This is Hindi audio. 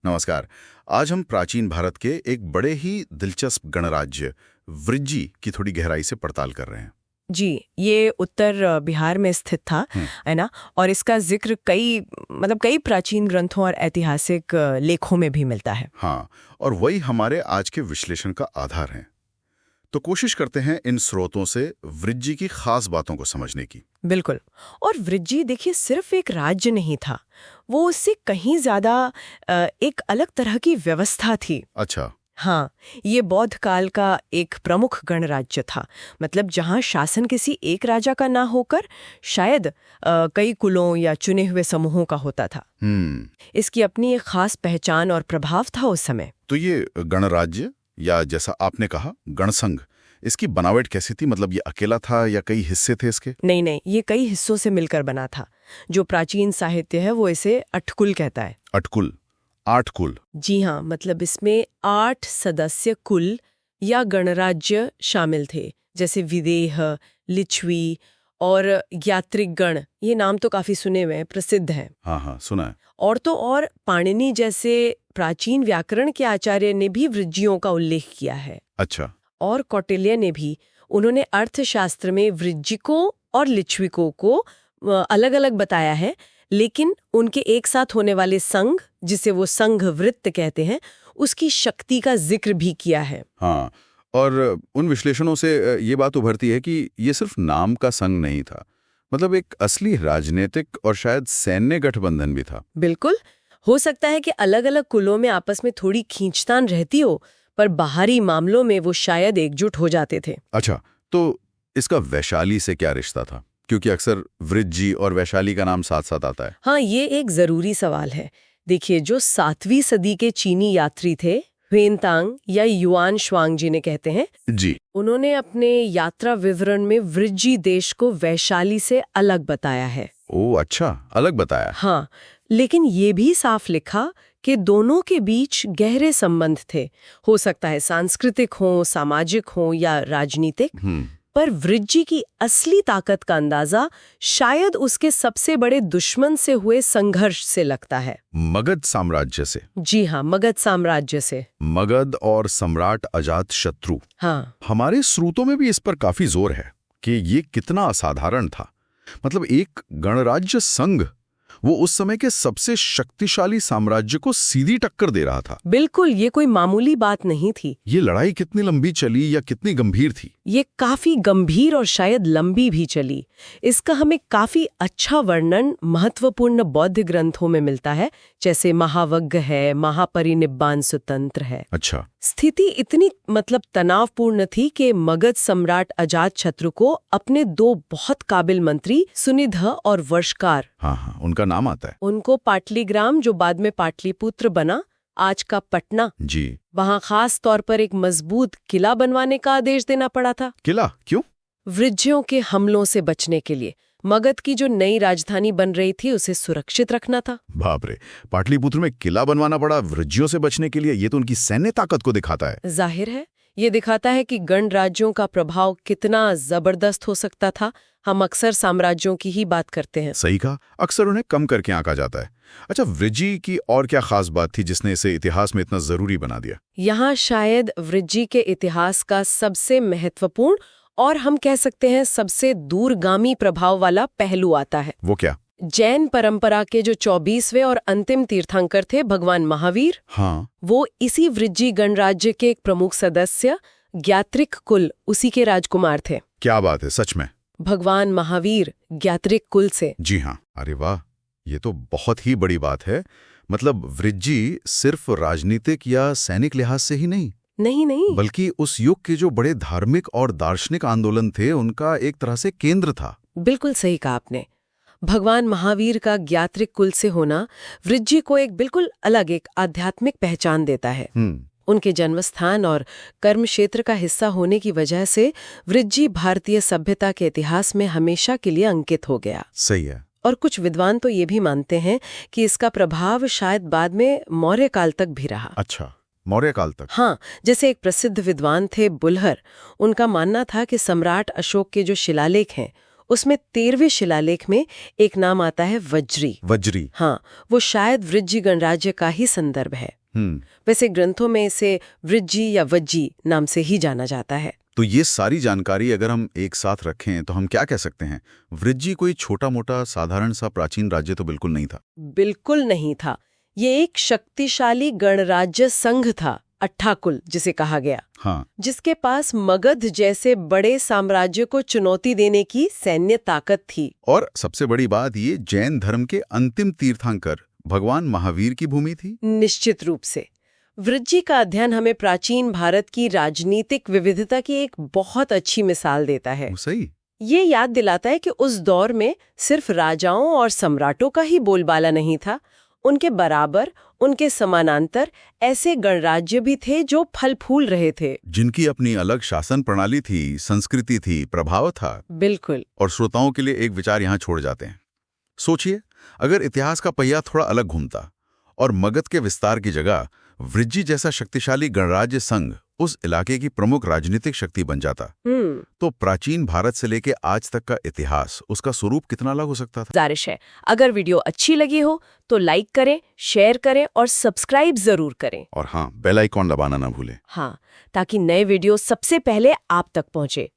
नमस्कार। आज हम प्राचीन भारत के एक बड़े ही दिलचस्प गणराज्य वृज्जी की थोड़ी गहराई से पड़ताल कर रहे हैं। जी, ये उत्तर बिहार में स्थित था, है ना। और इसका जिक्र कई प्राचीन ग्रंथों और ऐतिहासिक लेखों में भी मिलता है। हाँ, और वही हमारे आज के विश्लेषण का आधार है। तो कोशिश करते हैं इन स्रोतों से वृज्जी की खास बातों को समझने की। बिल्कुल। और वृज्जी देखिए सिर्फ एक राज्य नहीं था, वो उससे कहीं ज्यादा एक अलग तरह की व्यवस्था थी। अच्छा। हाँ, ये बौद्ध काल का एक प्रमुख गणराज्य था। मतलब जहाँ शासन किसी एक राजा का ना होकर शायद कई कुलों या चुने हुए समूहों का होता था। इसकी अपनी एक खास पहचान और प्रभाव था उस समय। तो ये गणराज्य या जैसा आपने कहा गणसंघ, इसकी बनावट कैसी थी? मतलब ये अकेला था या कई हिस्से थे इसके? नहीं, ये कई हिस्सों से मिलकर बना था। जो प्राचीन साहित्य है वो इसे अठकुल कहता है। अठकुल, 8 कुल। जी हाँ, मतलब इसमें 8 सदस्य कुल या गणराज्य शामिल थे, जैसे विदेह, लिच्छवी और यात्रिक गण। ये नाम तो काफी सुने हुए हैं, प्रसिद्ध हैं। हाँ, सुना है। और तो और पाणिनि जैसे प्राचीन व्याकरण के आचार्य ने भी वृज्जियों का उल्लेख किया है। अच्छा। और कौटिल्य ने भी। उन्होंने अर्थशास्त्र में वृज्जिकों और लिच्छविकों को अलग अलग बताया है, लेकिन उनके एक साथ होने वाले संघ, जिसे वो संघ वृत्त कहते हैं, उसकी शक्ति का जिक्र भी किया है। हाँ, और उन विश्लेषणों से ये बात उभरती है कि ये सिर्फ नाम का संघ नहीं था, मतलब एक असली राजनीतिक और शायद सैन्य गठबंधन भी था। बिल्कुल। हो सकता है कि अलग अलग कुलों में आपस में थोड़ी खींचतान रहती हो, पर बाहरी मामलों में वो शायद एकजुट हो जाते थे। अच्छा, तो इसका वैशाली से क्या रिश्ता था? क्योंकि अक्सर वृज्जी और वैशाली का नाम साथ साथ आता है। हाँ, ये एक जरूरी सवाल है। देखिए, जो 7वीं सदी के चीनी यात्री थे, ह्वेनतांग या युआन शुआंग जिन्हें कहते हैं जी, उन्होंने अपने यात्रा विवरण में वृज्जी देश को वैशाली से अलग बताया है। ओह अच्छा, अलग बताया। हाँ, लेकिन ये भी साफ लिखा कि दोनों के बीच गहरे संबंध थे। हो सकता है सांस्कृतिक हो, सामाजिक हो या राजनीतिक। पर वृज्जी की असली ताकत का अंदाजा शायद उसके सबसे बड़े दुश्मन से हुए संघर्ष से लगता है। मगध साम्राज्य से। जी हाँ, मगध साम्राज्य से। मगध और सम्राट अजातशत्रु। हाँ, हमारे स्रोतों में भी इस पर काफी जोर है कि ये कितना असाधारण था। मतलब एक गणराज्य संघ, वो उस समय के सबसे शक्तिशाली साम्राज्य को सीधी टक्कर दे रहा था। बिल्कुल, ये कोई मामूली बात नहीं थी। ये लड़ाई कितनी लंबी चली या कितनी गंभीर थी? ये काफी गंभीर और शायद लंबी भी चली। इसका हमें काफी अच्छा वर्णन महत्वपूर्ण बौद्ध ग्रंथों में मिलता है, जैसे महावग्ग है, महापरिनिब्बान सुतंत्र है। अच्छा। स्थिति इतनी तनावपूर्ण थी कि मगध सम्राट अजातशत्रु को अपने 2 बहुत काबिल मंत्री सुनिध और वर्षकार, हाँ, उनका नाम आता है। उनको पाटलीग्राम, जो बाद में पाटलिपुत्र बना, आज का पटना, जी, वहां खास तौर पर एक मजबूत किला बनवाने का आदेश देना पड़ा था। किला क्यों? वृज्जियों के हमलों से बचने के लिए। मगध की जो नई राजधानी बन रही थी उसे सुरक्षित रखना था। बाप रे, पाटलिपुत्र में किला बनवाना पड़ा वृज्जियों से बचने के लिए। ये तो उनकी सैन्य ताकत को दिखाता है। जाहिर है, ये दिखाता है कि गण राज्यों का प्रभाव कितना जबरदस्त हो सकता था। हम अक्सर साम्राज्यों की ही बात करते हैं। सही कहा, अक्सर उन्हें कम करके आंका जाता है। अच्छा, वृज्जी की और क्या खास बात थी जिसने इसे इतिहास में इतना जरूरी बना दिया? यहाँ शायद वृज्जी के इतिहास का सबसे महत्वपूर्ण और हम कह सकते हैं सबसे दूरगामी प्रभाव वाला पहलू आता है। वो क्या? जैन परंपरा के जो 24वें और अंतिम तीर्थंकर थे, भगवान महावीर, हाँ, वो इसी वृज्जी गणराज्य के एक प्रमुख सदस्य ज्ञात्रिक कुल, उसी के राजकुमार थे। क्या बात है, सच में? भगवान महावीर ज्ञात्रिक कुल से। जी हाँ, अरे वाह, ये तो बहुत ही बड़ी बात है। मतलब वृज्जी सिर्फ राजनीतिक या सैनिक लिहाज से ही नहीं, बल्कि उस युग के जो बड़े धार्मिक और दार्शनिक आंदोलन थे उनका एक तरह से केंद्र था। बिल्कुल सही कहा आपने। भगवान महावीर का ज्ञात्रिक कुल से होना वृज्जी को एक बिल्कुल अलग, एक आध्यात्मिक पहचान देता है। उनके जन्मस्थान और कर्म क्षेत्र का हिस्सा होने की वजह से वृज्जी भारतीय सभ्यता के इतिहास में हमेशा के लिए अंकित हो गया। सही है। और कुछ विद्वान तो ये भी मानते हैं कि इसका प्रभाव शायद बाद में मौर्य काल तक भी रहा। अच्छा, मौर्य काल तक? हाँ, जैसे एक प्रसिद्ध विद्वान थे बुल्हर। उनका मानना था कि सम्राट अशोक के जो शिलालेख हैं उसमें 13वें शिलालेख में एक नाम आता है वज्री। वज्री? हाँ, वो शायद वृज्जी गणराज्य का ही संदर्भ है। वैसे ग्रंथों में इसे वृज्जी या वज्जी नाम से ही जाना जाता है। तो ये सारी जानकारी अगर हम एक साथ रखें तो हम क्या कह सकते हैं? वृज्जी कोई छोटा मोटा साधारण सा प्राचीन राज्य तो बिल्कुल नहीं था। बिल्कुल नहीं था। ये एक शक्तिशाली गणराज्य संघ था, अट्ठाकुल जिसे कहा गया। हाँ। जिसके पास मगध जैसे बड़े साम्राज्य को चुनौती देने की सैन्य ताकत थी। और सबसे बड़ी बात, ये जैन धर्म के अंतिम तीर्थंकर भगवान महावीर की भूमि थी। निश्चित रूप से। वृज्जी का अध्ययन हमें प्राचीन भारत की राजनीतिक विविधता की एक बहुत अच्छी मिसाल देता है। सही। ये याद दिलाता है कि उस दौर में सिर्फ राजाओं और सम्राटों का ही बोलबाला नहीं था, उनके बराबर, उनके समानांतर ऐसे गणराज्य भी थे जो फल फूल रहे थे, जिनकी अपनी अलग शासन प्रणाली थी, संस्कृति थी, प्रभाव था। बिल्कुल। और श्रोताओं के लिए एक विचार यहाँ छोड़ जाते हैं। सोचिए, अगर इतिहास का पहिया थोड़ा अलग घूमता और मगध के विस्तार की जगह वृज्जी जैसा शक्तिशाली गणराज्य संघ उस इलाके की प्रमुख राजनीतिक शक्ति बन जाता, तो प्राचीन भारत से लेके आज तक का इतिहास, उसका स्वरूप कितना अलग हो सकता था। गुजारिश है, अगर वीडियो अच्छी लगी हो तो लाइक करें, शेयर करें और सब्सक्राइब जरूर करें। और हाँ, बेल आइकॉन दबाना ना भूलें। हाँ, ताकि नए वीडियो सबसे पहले आप तक पहुंचे।